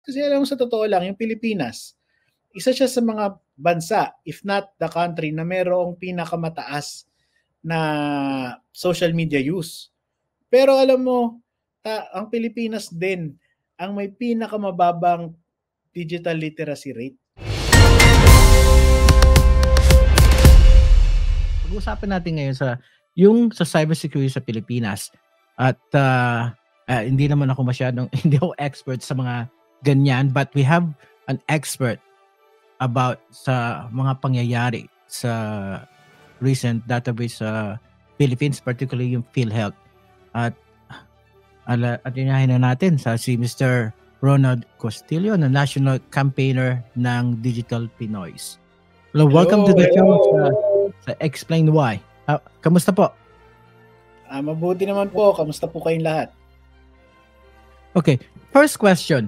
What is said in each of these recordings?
Kasi alam mo sa totoo lang, yung Pilipinas, isa siya sa mga bansa, if not the country, na merong pinakamataas na social media use. Pero alam mo, ang Pilipinas din ang may pinakamababang digital literacy rate. Pag-uusapan natin ngayon sa cybersecurity sa Pilipinas. At hindi naman ako hindi ako expert sa mga ganyan, but we have an expert about sa mga pangyayari sa recent database sa Philippines, particularly yung PhilHealth. At inahin na natin si Mr. Ronald Costillo, na National Campaigner ng Digital Pinoys. Hello, welcome to the show sa Explain Why. Kamusta po? Mabuti naman po. Kamusta po kayong lahat? Okay, first question.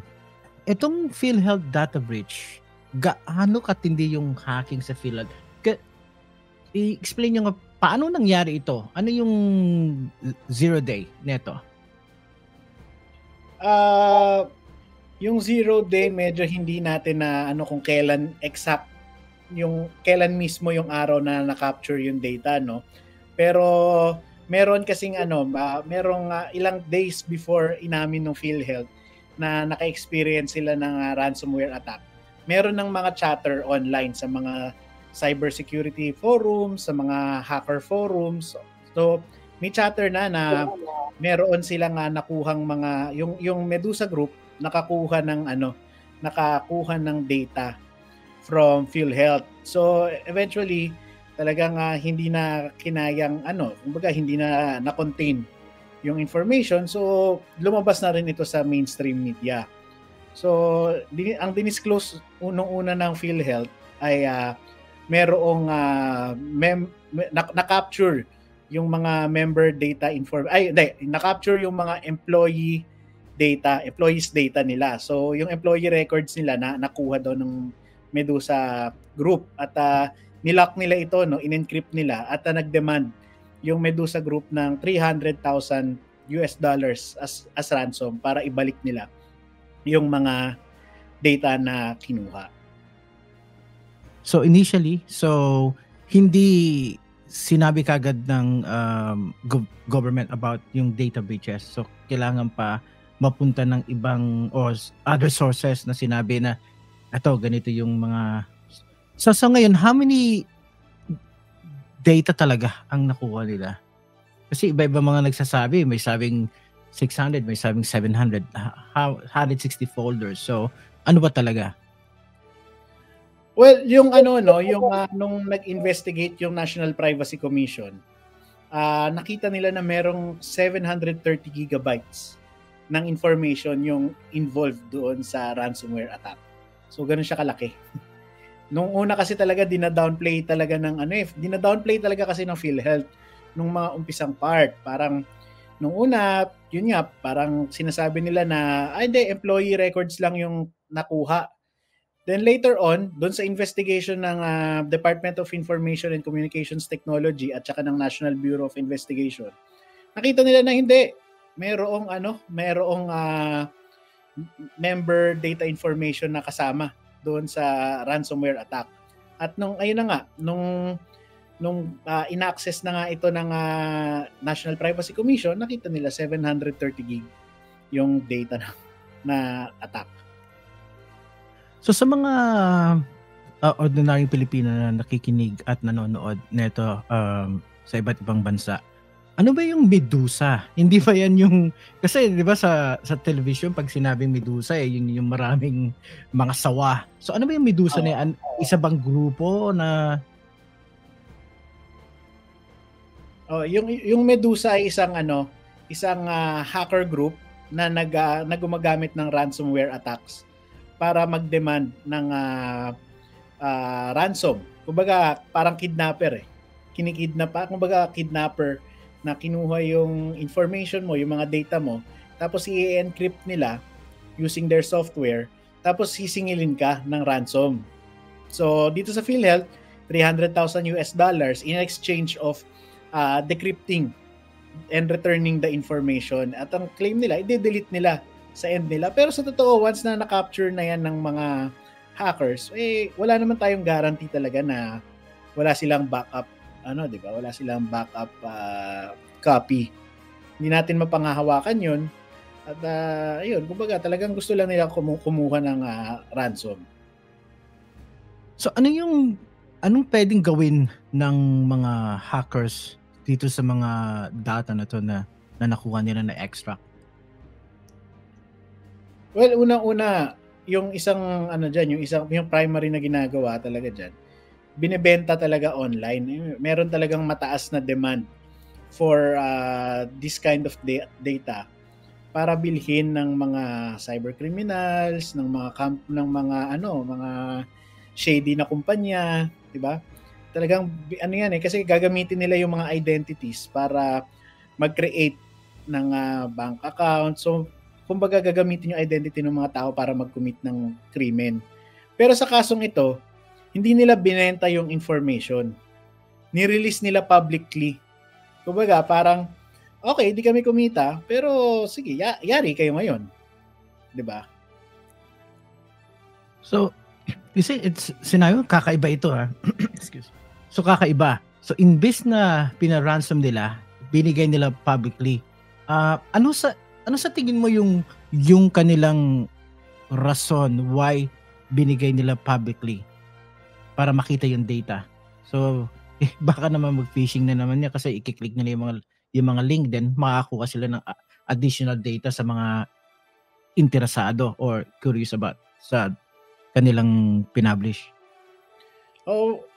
Itong PhilHealth data breach, gaano katindi yung hacking sa PhilHealth? I-explain nyo nga, paano nangyari ito? Ano yung zero day neto? Yung zero day, medyo hindi natin na kung kailan exact, yung kailan mismo yung araw na na-capture yung data, no? Pero meron kasing merong ilang days before inamin ng PhilHealth na naka-experience sila ng ransomware attack. Meron ng mga chatter online sa mga cybersecurity forums, sa mga hacker forums. So may chatter na meron silang nakuhang mga yung Medusa Group nakakuha ng data from PhilHealth. So eventually talagang hindi na kinayang kumbaga hindi na na-contain yung information, so lumabas na rin ito sa mainstream media. So ang dinisclose unang-una ng PhilHealth ay merong na-capture yung mga member data na-capture yung mga employees data nila. So yung employee records nila nakuha daw ng Medusa Group at nilock nila ito, in-encrypt nila at nag-demand yung Medusa Group ng $300,000 as ransom para ibalik nila yung mga data na kinuha. So initially, hindi sinabi kagad ng government about yung data breaches. So kailangan pa mapunta ng ibang or other sources na sinabi na ganito yung mga. So ngayon, how many data talaga ang nakuha nila? Kasi iba-iba mga nagsasabi, may sabing 600, may sabing 700, 160 folders. So ano ba talaga? Well, yung nung nag-investigate yung National Privacy Commission, nakita nila na merong 730 gigabytes ng information yung involved doon sa ransomware attack. So ganun siya kalaki. Nung una kasi talaga dina-downplay talaga kasi ng PhilHealth nung mga umpisang part. Parang nung una, yun nga, parang sinasabi nila na hindi, employee records lang yung nakuha. Then later on, doon sa investigation ng Department of Information and Communications Technology at saka ng National Bureau of Investigation, nakita nila na hindi. Merong member data information na kasama doon sa ransomware attack. At nung in-access na nga ito ng National Privacy Commission, nakita nila 730 gig yung data na attack. So sa mga ordinaryong Pilipino na nakikinig at nanonood nito sa iba't ibang bansa, ano ba yung Medusa? Hindi ba yan yung, kasi di ba sa television pag sinabing Medusa yun yung maraming mga sawa. So ano ba yung Medusa na yan? Isa bang grupo na yung Medusa ay isang hacker group na gumagamit ng ransomware attacks para mag-demand ng ransom. Kumbaga parang kidnapper kidnapper na kinuha yung information mo, yung mga data mo, tapos i-encrypt nila using their software, tapos sisingilin ka ng ransom. So dito sa PhilHealth, $300,000 in exchange of decrypting and returning the information. At ang claim nila, i-delete nila sa end nila. Pero sa totoo, once na na-capture na yan ng mga hackers, wala naman tayong guarantee talaga na wala silang backup, di ba? Wala silang backup copy. Hindi natin mapangahawakan yun. At ayun, kumbaga talagang gusto lang nila kumuha ng ransom. So anong pwedeng gawin ng mga hackers dito sa mga data na to na nakuha nila na extract? Well, unang-una, yung isang yung primary na ginagawa talaga diyan, binebenta talaga online. Meron talagang mataas na demand for this kind of data para bilhin ng mga cybercriminals, ng mga shady na kumpanya, 'di ba? Talagang yan kasi gagamitin nila yung mga identities para mag-create ng bank account. So kumbaga gagamitin yung identity ng mga tao para mag-commit ng krimen. Pero sa kasong ito, hindi nila binenta yung information. Ni-release nila publicly. Kumbaga parang, okay, di kami kumita, pero sige, yari kayo ngayon. 'Di ba? So, kasi sinayo, kakaiba ito ha. Excuse me. So kakaiba. So imbis na pina-ransom nila, binigay nila publicly. Ano sa tingin mo yung kanilang rason why binigay nila publicly para makita yung data? So baka naman mag-phishing na naman niya kasi i-click nila yung mga link, then makakuha sila ng additional data sa mga interesado or curious about sa kanilang pinublish.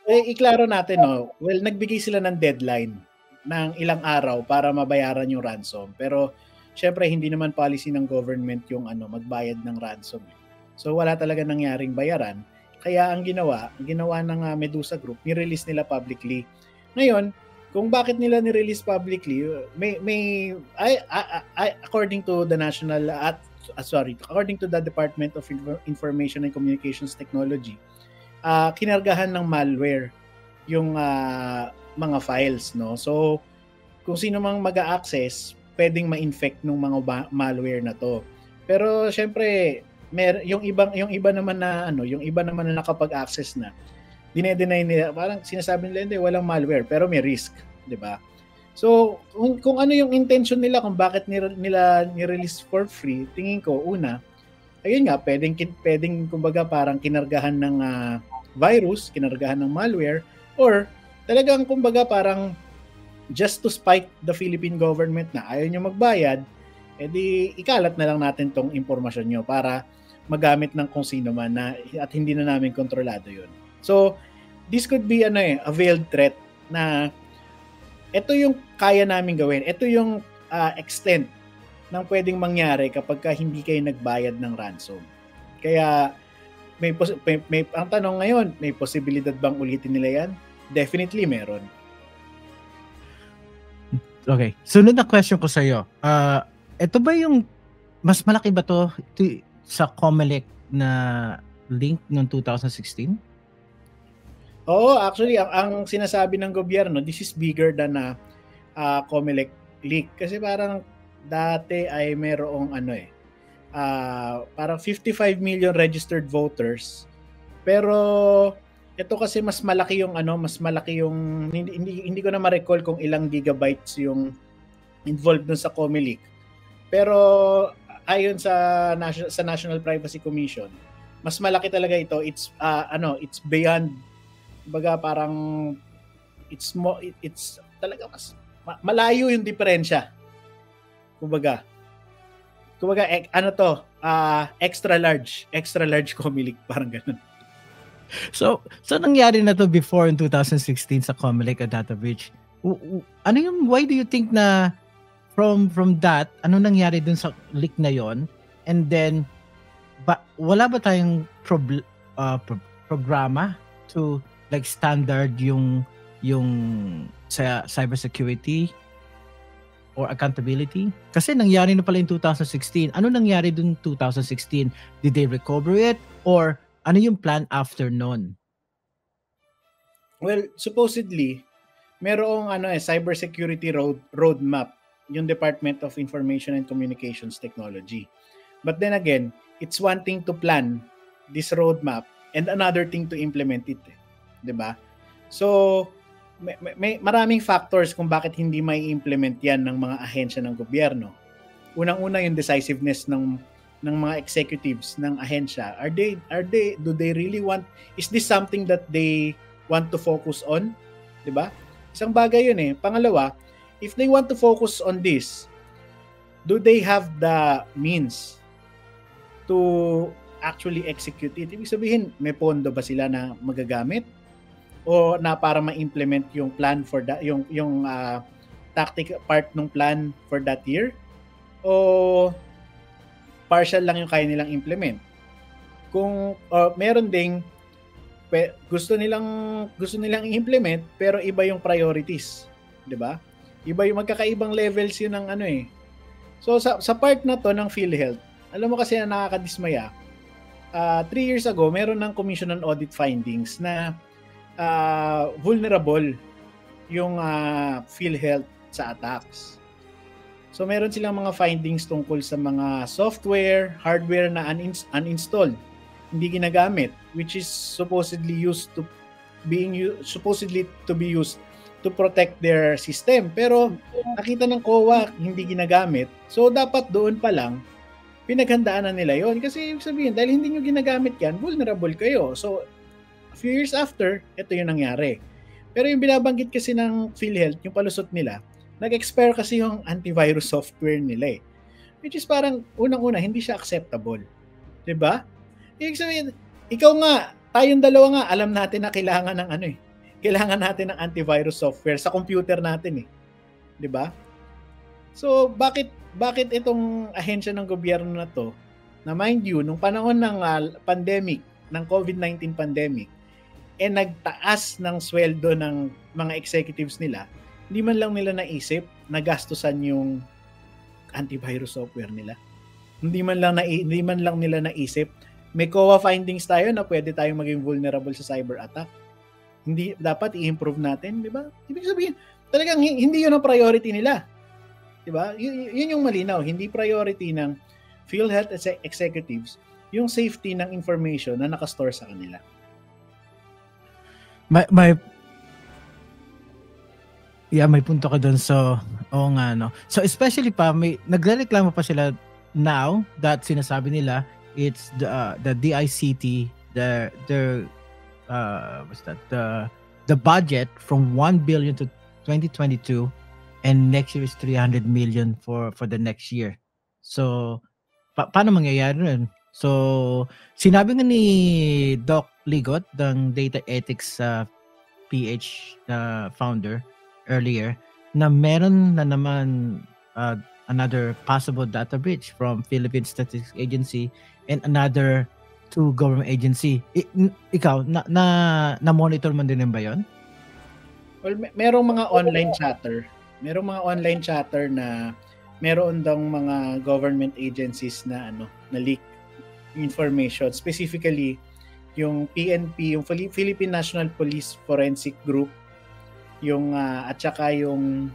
Iklaro natin, no? Well, nagbigay sila ng deadline ng ilang araw para mabayaran yung ransom. Pero syempre hindi naman policy ng government yung magbayad ng ransom. So wala talaga nangyaring bayaran. Kaya ang ginawa ng Medusa Group, ni-release nila publicly. Ngayon, kung bakit nila ni-release publicly, according to the according to the Department of Information and Communications Technology, kinargahan ng malware yung mga files, no? So kung sino mang mag-a-access, pwedeng ma-infect ng mga malware na to. Pero syempre, yung iba naman na nakapag-access na, dine-deny nila, parang sinasabi nila hindi, walang malware, pero may risk, 'di ba? So kung ano yung intention nila, kung bakit nila ni-release for free, tingin ko ayun nga, pwedeng kumbaga parang kinargahan ng virus, kinargahan ng malware, or talagang kumbaga parang just to spite the Philippine government na ayaw nyo magbayad, edi ikalat na lang natin tong impormasyon nyo para magamit ng kung sino man at hindi na namin kontrolado yun. So, this could be a veiled threat na ito yung kaya namin gawin. Ito yung extent ng pwedeng mangyari kapag hindi kayo nagbayad ng ransom. Kaya, ang tanong ngayon, may posibilidad bang ulitin nila yan? Definitely meron. Okay. Sunod na question ko sa iyo. Ito ba yung mas malaki ba to sa COMELEC na link noong 2016? Oo, actually ang sinasabi ng gobyerno, this is bigger than COMELEC leak kasi parang dati ay merong parang 55 million registered voters. Pero ito kasi mas malaki yung hindi ko na ma-recall kung ilang gigabytes yung involved dun sa COMELEC. Pero ayon sa National Privacy Commission, mas malaki talaga ito. It's it's beyond, baga parang it's talaga mas malayo yung diferensya. Kumbaga extra large COMELEC, parang ganun. So nangyari na to before in 2016 sa COMELEC data breach. Why do you think na from that, ano nangyari dun sa leak na yon? And then wala ba tayong programa to like standard yung sa cybersecurity or accountability? Kasi nangyari na pala in 2016. Ano nangyari dun 2016? Did they recover it? Or ano yung plan after nun? Well, supposedly, merong cybersecurity roadmap yung Department of Information and Communications Technology. But then again, it's one thing to plan this roadmap and another thing to implement it. 'Di ba? So, may maraming factors kung bakit hindi may implement yan ng mga ahensya ng gobyerno. Unang-una yung decisiveness ng mga executives ng ahensya. Do they really want, is this something that they want to focus on? 'Di ba? Isang bagay yun eh. Pangalawa, if they want to focus on this, do they have the means to actually execute it? Ibig sabihin, may pondo ba sila na magagamit? O na para ma-implement yung plan for that, yung tactic part ng plan for that year? O partial lang yung kaya nilang implement? Kung meron ding gusto nilang i-implement pero iba yung priorities, 'di ba? Iba yung magkakaibang levels yun ng ano eh. So sa part na to ng PhilHealth, alam mo kasi na nakakadismaya. 3 years ago, meron ng Commission on Audit findings na vulnerable yung PhilHealth sa attacks. So meron silang mga findings tungkol sa mga software, hardware na uninstalled, hindi ginagamit, which is supposedly to be used to protect their system. Pero nakita ng COA hindi ginagamit. So dapat doon pa lang pinaghandaan na nila yon, kasi ibig sabihin dahil hindi nyo ginagamit yan, vulnerable kayo. So a few years after, ito yung nangyari. Pero yung binabanggit kasi ng PhilHealth, yung palusot nila, nag-expire kasi yung antivirus software nila eh. Which is parang unang-una, hindi siya acceptable. 'Di ba? Ibig sabihin, ikaw nga, tayong dalawa nga, alam natin na kailangan ng kailangan natin ng antivirus software sa computer natin eh. 'Di ba? So, bakit itong ahensya ng gobyerno na to, na mind you, nung panahon ng pandemic, ng COVID-19 pandemic, nagtaas ng sweldo ng mga executives nila, hindi man lang nila naisip na gastusan yung antivirus software nila. Hindi man lang nila naisip, may COA findings tayo na pwede tayong maging vulnerable sa cyber attack. Hindi dapat i-improve natin, di ba? Ibig sabihin, talagang hindi yun ang priority nila. Di ba? Yun yung malinaw, hindi priority ng PhilHealth executives yung safety ng information na nakastore sa kanila. May punto ka doon. So, oo nga, no? So, especially pa, nagrereklamo pa sila now that sinasabi nila it's the DICT, the budget from 1 billion to 2022 and next year is 300 million for the next year. So, paano mangyayari rin? So, sinabi nga ni Doc Ligot, ng Data Ethics PH founder earlier, na meron na naman another possible data breach from Philippine Statistics Agency and another 2 government agency. Ikaw, na-monitor mo din ba yun? Well, merong mga online chatter. Merong mga online chatter na meron daw mga government agencies na leak information, specifically yung PNP, yung Philippine National Police Forensic Group, yung at saka yung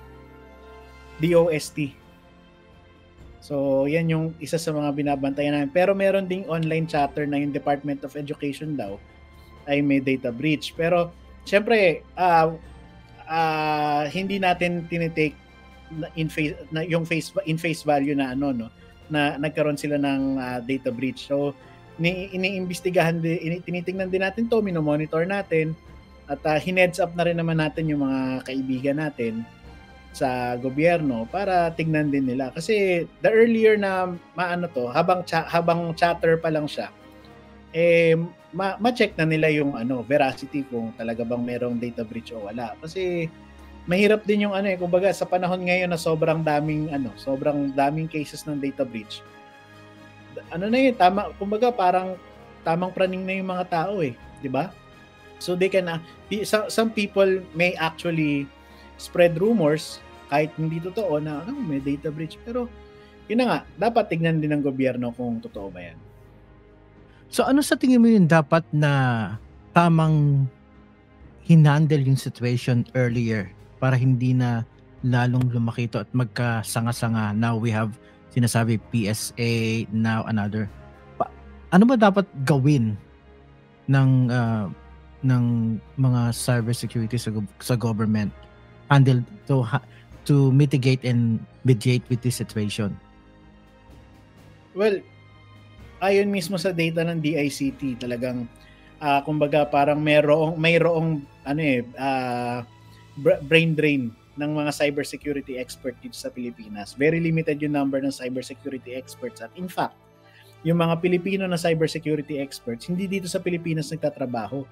DOST. So, yan yung isa sa mga binabantayan namin. Pero meron ding online chatter na yung Department of Education daw ay may data breach. Pero, syempre, hindi natin tinitake in face value na na nagkaroon sila ng data breach. So, iniimbestigahan din, tinitingnan din natin to, minomonitor natin, at hineads up na rin naman natin yung mga kaibigan natin sa gobyerno para tignan din nila. Kasi the earlier na habang chatter pa lang siya, ma-check na nila yung veracity kung talaga bang merong data breach o wala. Kasi mahirap din yung kumbaga sa panahon ngayon na sobrang daming cases ng data breach. Kumbaga parang tamang praning na yung mga tao di ba? So they can some people may actually spread rumors kahit hindi totoo na may data breach, pero yun na nga, dapat tignan din ng gobyerno kung totoo ba yan. So ano sa tingin mo yung dapat na tamang hinandle yung situation earlier para hindi na lalong lumaki ito at magkasanga-sanga? Now we have sinasabi PSA, now another. Ano ba dapat gawin ng mga cybersecurity sa government handle to mitigate and mediate with this situation? Well, ayon mismo sa data ng DICT, talagang kumbaga parang mayroong brain drain ng mga cybersecurity expert dito sa Pilipinas. Very limited yung number ng cybersecurity experts, at in fact, yung mga Pilipino na cybersecurity experts hindi dito sa Pilipinas nagtatrabaho.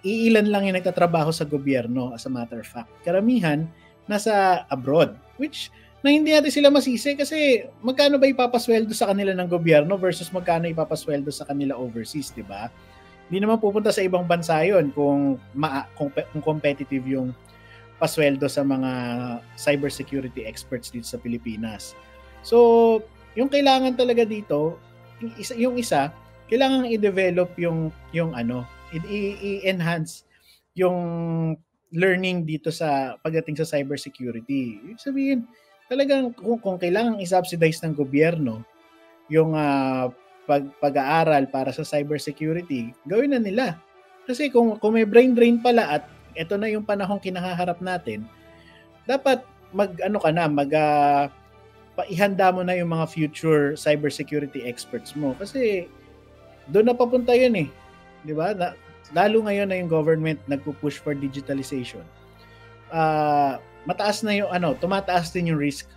Iilan lang yung nagtatrabaho sa gobyerno, as a matter of fact. Karamihan nasa abroad, which na hindi natin sila masisi kasi magkano ba ipapasweldo sa kanila ng gobyerno versus magkano ipapasweldo sa kanila overseas, di ba? Hindi naman pupunta sa ibang bansa yun kung competitive yung pasweldo sa mga cybersecurity experts dito sa Pilipinas. So, yung kailangan talaga dito, yung isa, kailangan i-develop yung i-enhance yung learning dito sa pagdating sa cybersecurity. Ibig sabihin, talagang kung kailangan i-subsidize ng gobyerno yung pag-aaral para sa cybersecurity, gawin na nila. Kasi kung may brain drain pala at ito na yung panahong kinakaharap natin, dapat ihanda mo na yung mga future cybersecurity experts mo. Kasi doon na papunta yun eh. Di ba? Lalo ngayon na yung government nagpo-push for digitalization. Tumataas din yung risk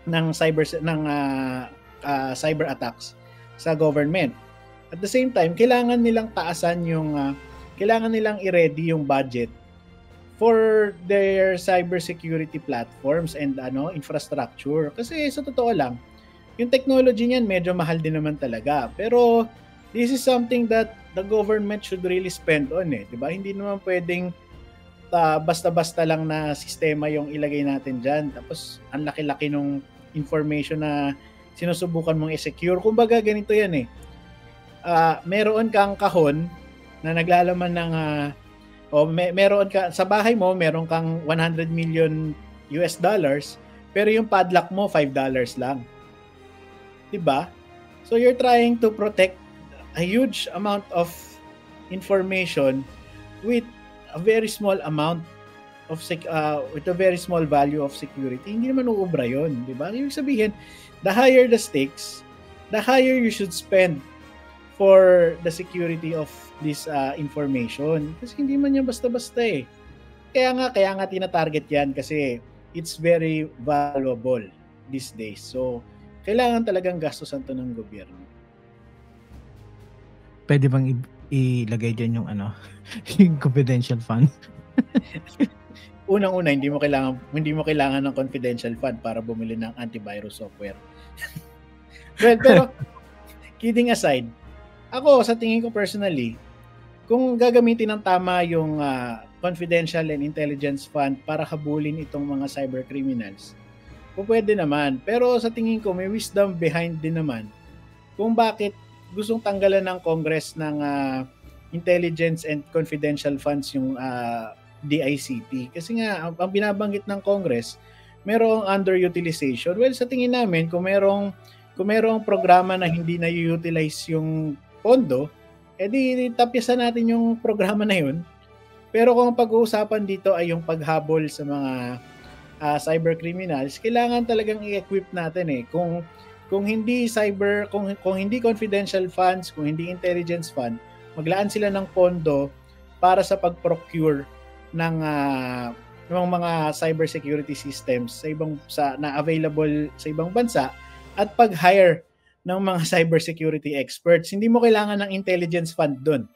ng cyber attacks sa government. At the same time, kailangan nilang i-ready yung budget for their cybersecurity platforms and infrastructure. Kasi sa totoo lang, yung technology niyan medyo mahal din naman talaga. Pero this is something that the government should really spend on eh, 'di ba? Hindi naman pwedeng basta-basta lang na sistema yung ilagay natin diyan. Tapos ang laki-laki nung information na sinusubukan mong i-secure. Kumbaga ganito 'yan eh. Meron kang kahon na naglalaman ng meron ka sa bahay mo, meron kang $100 million, pero yung padlock mo $5 lang. 'Di ba? So you're trying to protect a huge amount of information with a very small amount of with a very small value of security. Hindi naman uubra 'yon, 'di ba? Ibig sabihin, the higher the stakes, the higher you should spend for the security of this information. Kasi hindi man yan basta-basta eh. Kaya nga tina-target yan kasi it's very valuable these days. So, kailangan talagang gastusan to ng gobyerno. Pwede bang ilagay dyan yung yung confidential fund? Unang-una, hindi mo kailangan ng confidential fund para bumili ng antivirus software. Well, pero kidding aside, ako sa tingin ko personally, kung gagamitin ng tama yung confidential and intelligence fund para habulin itong mga cyber criminals, pwede naman. Pero sa tingin ko may wisdom behind din naman kung bakit gustong tanggalan ng Congress ng intelligence and confidential funds yung DICT. Kasi nga ang binabanggit ng Congress, merong underutilization. Well, sa tingin namin kung merong programa na hindi na utilize yung pondo, edi tapyasan natin yung programa na yun. Pero kung pag-uusapan dito ay yung paghabol sa mga cyber criminals, kailangan talagang i-equip natin eh. Kung hindi kung hindi confidential funds, kung hindi intelligence fund, maglaan sila ng pondo para sa pag-procure ng mga cybersecurity systems na available sa ibang bansa at pag-hire ng mga cybersecurity experts. Hindi mo kailangan ng intelligence fund doon.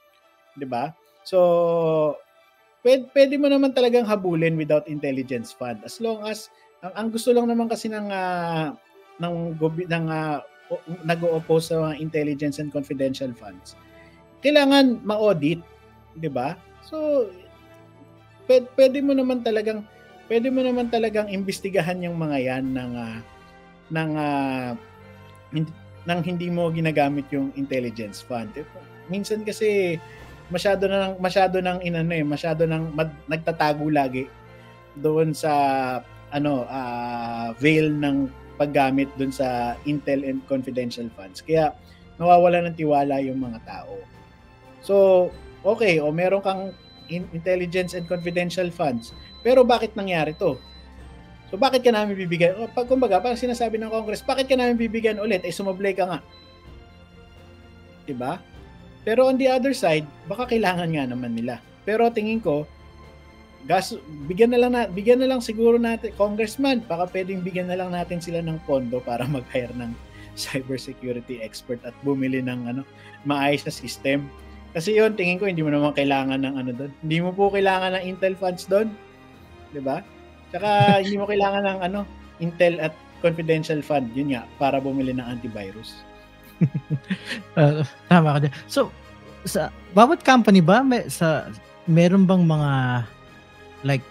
'Di ba? So, pwede mo naman talagang habulin without intelligence fund. As long as, ang gusto lang naman kasi ng nag-o-oppose sa mga intelligence and confidential funds, kailangan ma-audit. 'Di ba? So, pwede mo naman talagang imbestigahan yung mga yan nang hindi mo ginagamit yung intelligence fund. Minsan kasi masyado nang nagtatago lagi doon sa veil ng paggamit dun sa Intel and confidential funds. Kaya nawawala ng tiwala yung mga tao. So, okay, o meron kang intelligence and confidential funds. Pero bakit nangyari to? So bakit ka namin bibigyan? Kumbaga, parang sinasabi ng Congress, bakit ka namin bibigyan ulit? Sumablay ka nga. Diba? Pero on the other side, baka kailangan nga naman nila. Pero tingin ko, bigyan na lang siguro natin, congressman, baka pwedeng bigyan na lang natin sila ng pondo para mag-hire ng cybersecurity expert at bumili ng maayos na system. Kasi yun, tingin ko, hindi mo naman kailangan ng doon. Hindi mo po kailangan ng Intel funds doon. Diba? Tsaka hindi mo kailangan ng Intel at confidential fund. Yun nga, para bumili ng antivirus. Tama ka din. So, sa bawat company ba, meron bang mga like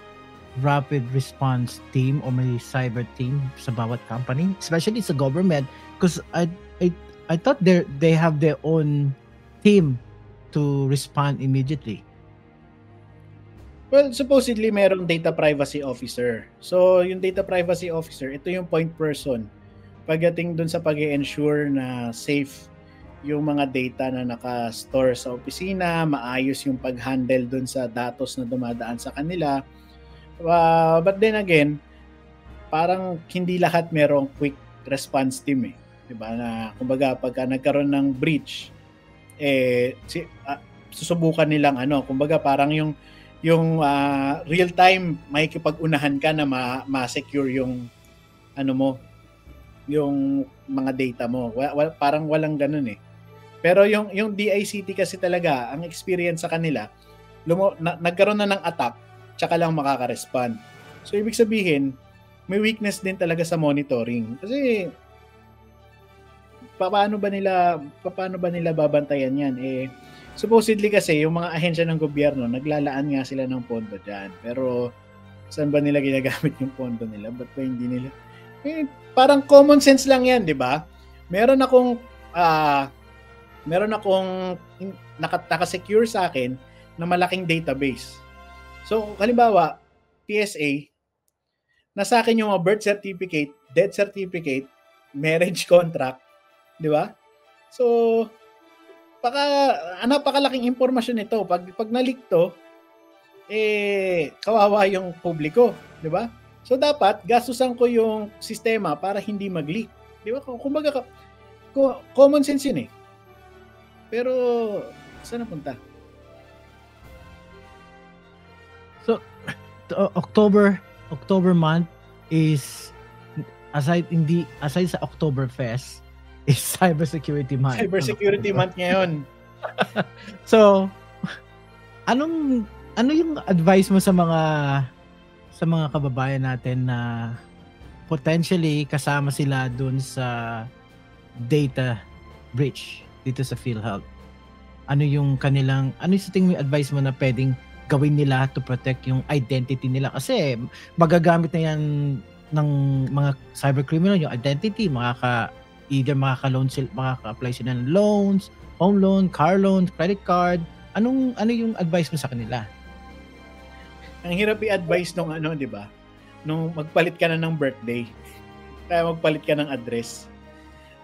rapid response team o may cyber team sa bawat company? Especially sa government. Because I thought they have their own team to respond immediately. Well, supposedly merong data privacy officer. So, yung data privacy officer, ito yung point person pagdating dun sa pag-ensure na safe yung mga data na naka-store sa opisina, maayos yung pag-handle dun sa datos na dumadaan sa kanila. But then again, parang hindi lahat merong quick response team eh. Diba? Na, kumbaga, pagka nagkaroon ng breach, susubukan nilang kumbaga parang yung real time makikipag-unahan ka na ma-secure yung yung mga data mo. Parang walang ganun eh. Pero yung DICT kasi talaga, ang experience sa kanila, nagkaroon na ng attack, tsaka lang makaka-respond. So ibig sabihin, may weakness din talaga sa monitoring. Kasi paano ba nila babantayan yan? Supposedly kasi yung mga ahensya ng gobyerno naglalaan nga sila ng pondo diyan. Pero saan ba nila ginagamit yung pondo nila? Ba't ba hindi nila? Parang common sense lang yan, 'di ba? Meron akong naka-secure sa akin na malaking database. So, halimbawa, PSA, nasa akin yung birth certificate, death certificate, marriage contract, 'di ba? So, napakalaking impormasyon nito. Pag na-leak to, kawawa yung publiko, 'di ba? So dapat gastusan ko yung sistema para hindi mag-leak. 'Di ba? Kumbaga common sense 'yun eh. Pero saan napunta? So October month is aside sa Oktoberfest is Cybersecurity Month. Cybersecurity Month ngayon. So, ano yung advice mo sa mga kababayan natin na potentially kasama sila dun sa data breach dito sa PhilHealth? Ano yung sa tingin mo yung advice mo na pwedeng gawin nila to protect yung identity nila? Kasi magagamit na yan ng mga cybercriminal yung identity, either makaka-apply sila ng loans, home loan, car loan, credit card. Ano yung advice mo sa kanila? Ang hirap i-advise nung 'di ba? Nung magpalit ka na ng birthday. Kaya magpalit ka ng address.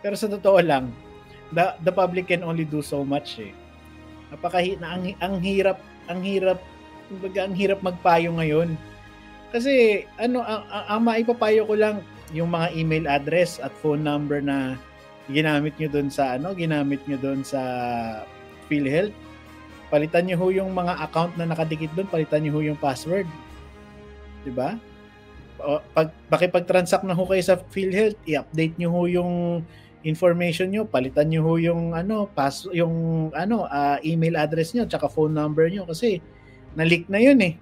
Pero sa totoo lang, the public can only do so much eh. Ang hirap magpayo ngayon. Kasi ang maipapayo ko lang yung mga email address at phone number na ginamit nyo doon sa PhilHealth. Palitan nyo ho yung mga account na nakadikit doon, palitan nyo ho yung password. 'Di ba? Pag-transact na ho kayo sa PhilHealth, i-update nyo ho yung information nyo, palitan nyo ho yung email address nyo tsaka phone number nyo kasi na-leak na yun eh.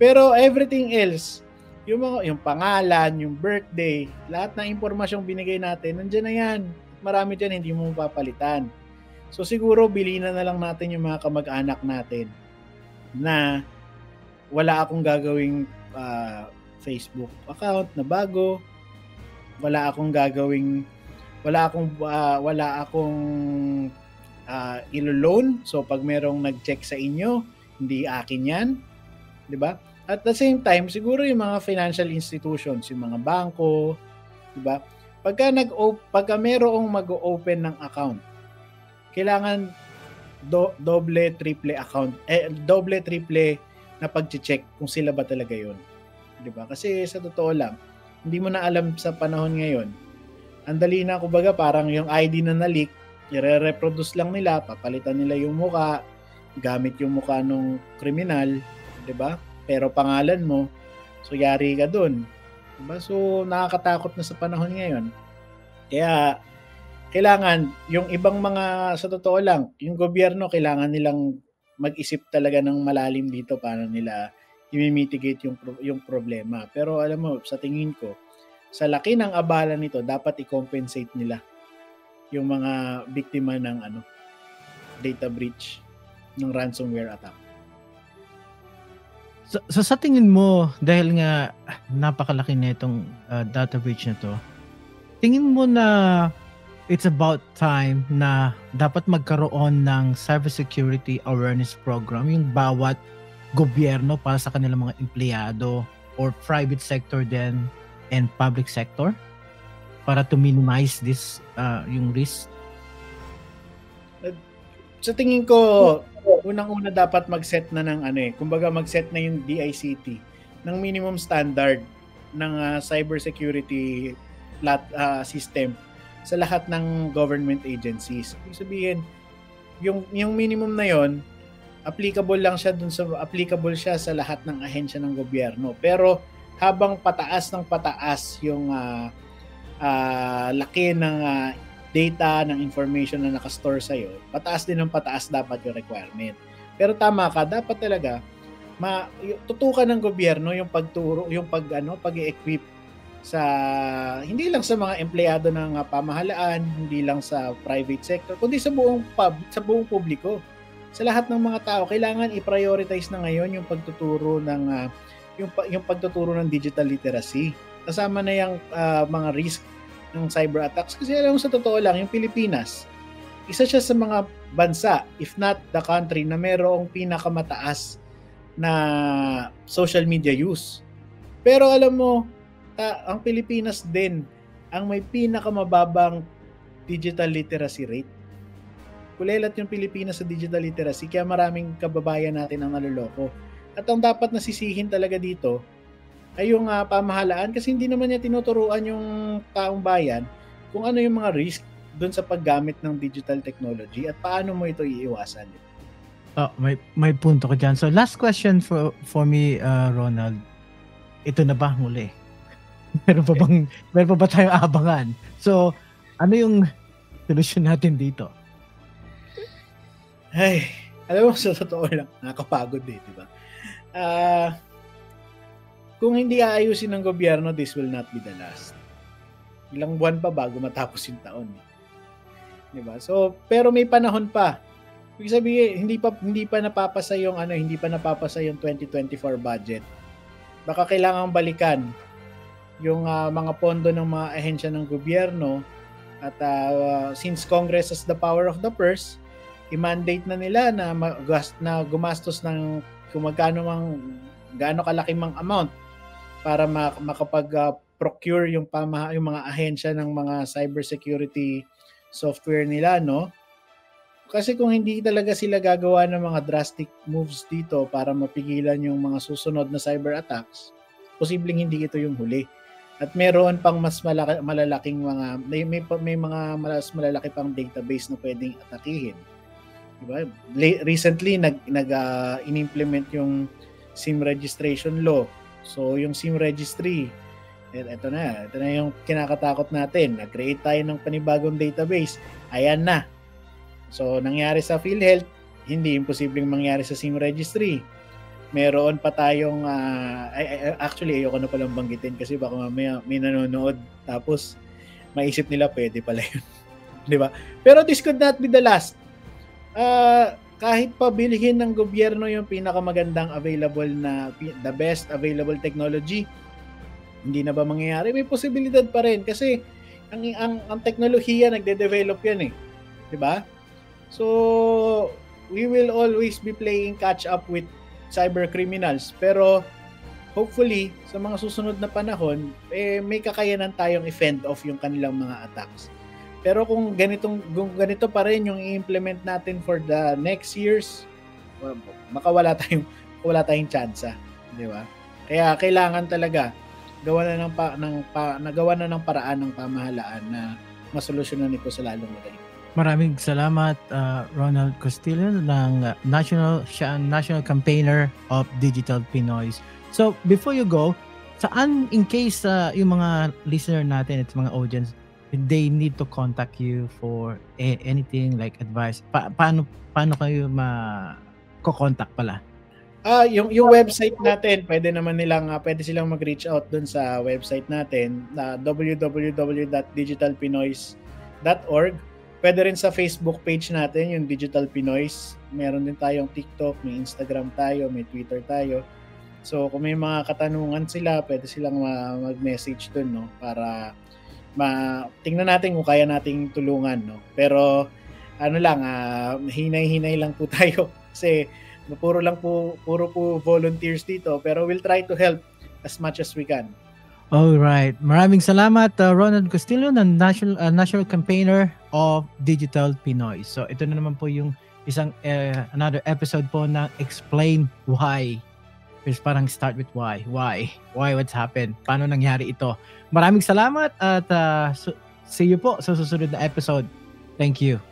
Pero everything else, yung pangalan, yung birthday, lahat ng impormasyong binigay natin, nandiyan na yan. Marami dyan, hindi mo mapapalitan. So siguro, bilinan na lang natin yung mga kamag-anak natin na wala akong gagawing Facebook account na bago, wala akong ilo-loan. So pag merong nag-check sa inyo, hindi akin yan. 'Di ba? At the same time, siguro yung mga financial institutions, yung mga bangko, 'di ba? pagka merong mag-open ng account, kailangan doble, triple account, doble, triple na pag-check kung sila ba talaga yun. Diba? Kasi sa totoo lang, hindi mo na alam sa panahon ngayon. Ang dali na, kumbaga, parang yung ID na na-leak, i-reproduce lang nila, papalitan nila yung muka, gamit yung muka nung kriminal, diba? Pero pangalan mo, so yari ka dun. Diba? So, nakakatakot na sa panahon ngayon. Kaya, kailangan, yung ibang mga, sa totoo lang, yung gobyerno, kailangan nilang mag-isip talaga ng malalim dito para nila i-mitigate yung problema. Pero alam mo, sa tingin ko, sa laki ng abala nito, dapat i-compensate nila yung mga biktima ng data breach, ng ransomware attack. So sa tingin mo, dahil nga napakalaki na itong data breach na to, tingin mo na it's about time na dapat magkaroon ng cybersecurity awareness program yung bawat gobyerno para sa kanilang mga empleyado or private sector din and public sector para to minimize this yung risk? Sa tingin ko, unang-una dapat mag-set na ng kumbaga mag-set na yung DICT ng minimum standard ng cybersecurity system sa lahat ng government agencies. Ibig sabihin, yung minimum na yon, applicable siya sa lahat ng ahensya ng gobyerno. Pero habang pataas ng pataas yung laki ng data, ng information na nakastore sa'yo, pataas din ng pataas dapat yung requirement. Pero tama ka, dapat talaga tutukan ng gobyerno yung pagturo, yung pag-equip sa hindi lang sa mga empleyado ng pamahalaan, hindi lang sa private sector, kundi sa buong publiko. Sa lahat ng mga tao, kailangan i-prioritize na ngayon yung pagtuturo ng yung pagtuturo ng digital literacy. Kasama na yung mga risk ng cyber attacks. Kasi alam mo, sa totoo lang, yung Pilipinas, isa siya sa mga bansa, if not the country, na merong pinakamataas na social media use. Pero alam mo, ang Pilipinas din ang may pinakamababang digital literacy rate. Kulelat yung Pilipinas sa digital literacy, kaya maraming kababayan natin ang naloloko. At ang dapat nasisihin talaga dito ay yung pamahalaan, kasi hindi naman niya tinuturuan yung taong bayan kung ano yung mga risk doon sa paggamit ng digital technology at paano mo ito iiwasan. May punto ko dyan. So last question for me, Ronald. Ito na ba muli? Meron pa ba tayong abangan? So, ano yung solusyon natin dito? Ay, alam mo, sa totoo lang, nakakapagod di ba? Kung hindi aayusin ng gobyerno, this will not be the last. Ilang buwan pa bago matapos yung taon. Di ba? So, pero may panahon pa. Ibig sabihin, hindi pa napapasa yung 2024 budget. Baka kailangang balikan yung mga pondo ng mga ahensya ng gobyerno at since Congress has the power of the purse, i-mandate na nila na gumastos ng kung gaano kalaki mang amount para makapag-procure yung mga ahensya ng mga cybersecurity software nila, no? Kasi kung hindi talaga sila gagawa ng mga drastic moves dito para mapigilan yung mga susunod na cyber attacks, posibleng hindi ito yung huli. At meron pang mas malalaking may mga mas malalaki pang database na pwedeng atakihin. Diba? Recently in-implement yung SIM registration law. So yung SIM registry, ito na yung kinakatakot natin. Nag-create tayo ng panibagong database. Ayan na. So nangyari sa PhilHealth, hindi imposibleng mangyari sa SIM registry. Meron pa tayong actually ayoko na palang banggitin kasi baka mamaya may nanonood tapos maisip nila pwede pala yun. Di ba? Pero this could not be the last. Kahit pa bilhin ng gobyerno yung pinakamagandang available na the best available technology, hindi na ba mangyayari? May posibilidad pa rin kasi ang teknolohiya nagde-develop yan eh. 'Di ba? So we will always be playing catch up with cyber criminals, pero hopefully sa mga susunod na panahon may kakayanan tayong i-fend off yung kanilang mga attacks. Pero kung ganito pa rin yung i-implement natin for the next years, baka wala tayong tsansa, di ba? Kaya kailangan talaga nagawa na ng paraan ng pamahalaan na masolusyonan ito sa lalong magaling. Maraming salamat, Ronald Castillo ng National Campaigner of Digital Pinoy. So, before you go, saan, in case yung mga listener natin at mga audience, they need to contact you for anything like advice, paano kayo ma-contact pala? Yung website natin, pwede silang mag-reach out dun sa website natin na www.digitalpinoys.org. Pwede rin sa Facebook page natin, yung Digital Pinoys. Meron din tayong TikTok, may Instagram tayo, may Twitter tayo. So kung may mga katanungan sila, pwede silang mag-message dun, no, para tingnan natin kung kaya nating tulungan, no. Pero hinay-hinay lang po tayo kasi puro po volunteers dito, pero we'll try to help as much as we can. All right. Maraming salamat, Ronald Castillo ng National Campaigner of Digital Pinoy. So ito na naman po yung isang another episode po na Explain Why. It's parang start with why. Why what's happened? Paano nangyari ito? Maraming salamat at see you po sa susunod na episode. Thank you.